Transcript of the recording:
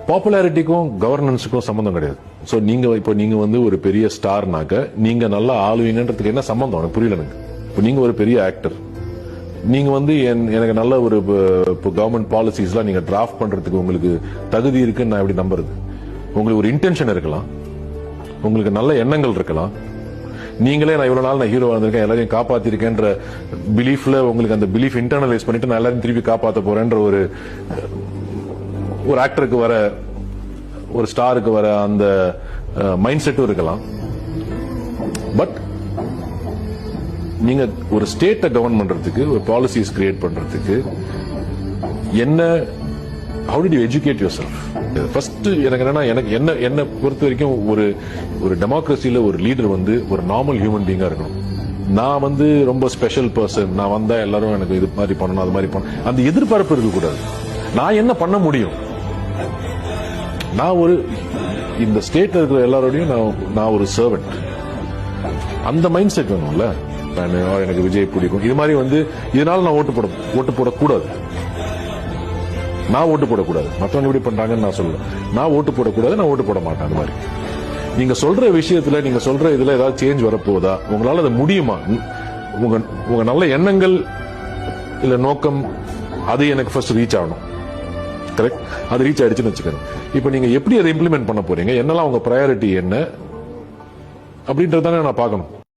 பாப்புலாரிட்டிக்கும் கவர்னன்ஸுக்கும் சம்பந்தம் கிடையாது. ஸோ நீங்க வந்து ஒரு பெரிய ஸ்டார்னாக்க நீங்க நல்லா ஆளுவீங்கன்றதுக்கு என்ன சம்பந்தம் எனக்கு புரியல. எனக்கு இப்போ நீங்க ஒரு பெரிய ஆக்டர், நீங்க வந்து எனக்கு நல்ல ஒரு கவர்மெண்ட் பாலிசிஸ்லாம் நீங்க டிராஃப்ட் பண்றதுக்கு உங்களுக்கு தகுதி இருக்குன்னு நான் எப்படி நம்புறது? உங்களுக்கு ஒரு இன்டென்ஷன் இருக்கலாம், உங்களுக்கு நல்ல எண்ணங்கள் இருக்கலாம். நீங்களே நான் இவ்வளவு நாள் நான் ஹீரோ வந்திருக்கேன், எல்லாரையும் காப்பாத்திருக்கேன்ற பிலீஃப்ல உங்களுக்கு அந்த பிலீஃப் இன்டர்னலைஸ் பண்ணிட்டு நான் எல்லாரையும் திருப்பி காப்பாற்ற போறேன்ற ஒரு ஆக்டருக்கு வர, ஒரு ஸ்டாருக்கு வர அந்த மைண்ட் செட்டும் இருக்கலாம். பட் நீங்க ஒரு ஸ்டேட்டை கவர்ன் பண்றதுக்கு, ஒரு பாலிசிஸ் கிரியேட் பண்றதுக்கு என்ன, how did you educate yourself? First எனக்கு என்னன்னா, என்ன பொறுத்த வரைக்கும் ஒரு டெமோக்ரஸியில ஒரு லீடர் வந்து ஒரு நார்மல் ஹியூமன் பீங்கா இருக்கணும். நான் வந்து ரொம்ப ஸ்பெஷல் பர்சன், நான் வந்தா எல்லாரும் எனக்கு இது மாதிரி பண்ணணும், அது மாதிரி பண்ணணும், அந்த எதிர்பார்ப்பு இருக்கக்கூடாது. நான் என்ன பண்ண முடியும்? நான் இந்த ஸ்டேட்ல இருக்கிற எல்லாரோடையும் நான் ஒரு சர்வெண்ட். அந்த மைண்ட் செட் வேணும்ல. எனக்கு விஜய் பிடிக்கும், இது மாதிரி வந்து இதனால நான் ஓட்டு போடக்கூடாது. நான் ஓட்டு போடக்கூடாது, மற்றவங்க எப்படி பண்றாங்கன்னு நான் சொல்ல. நான் ஓட்டு போடக்கூடாது, நான் ஓட்டு போட மாட்டேன். அந்த மாதிரி நீங்க சொல்ற விஷயத்துல, நீங்க சொல்ற இதுல ஏதாவது சேஞ்ச் வரப்போதா? உங்களால அது முடியுமா? உங்க நல்ல எண்ணங்கள் இல்ல நோக்கம், அது எனக்கு ஃபர்ஸ்ட் ரீச் ஆகணும். கரெக்ட்? அது ரீச் ஆயிடுச்சுன்னு வச்சுக்கோங்க. இப்ப நீங்க எப்படி அதை இம்ப்ளிமெண்ட் பண்ண போறீங்க, என்னெல்லாம் உங்க ப்ரையாரிட்டி என்ன அப்படின்றதானே நான் பார்க்கணும்.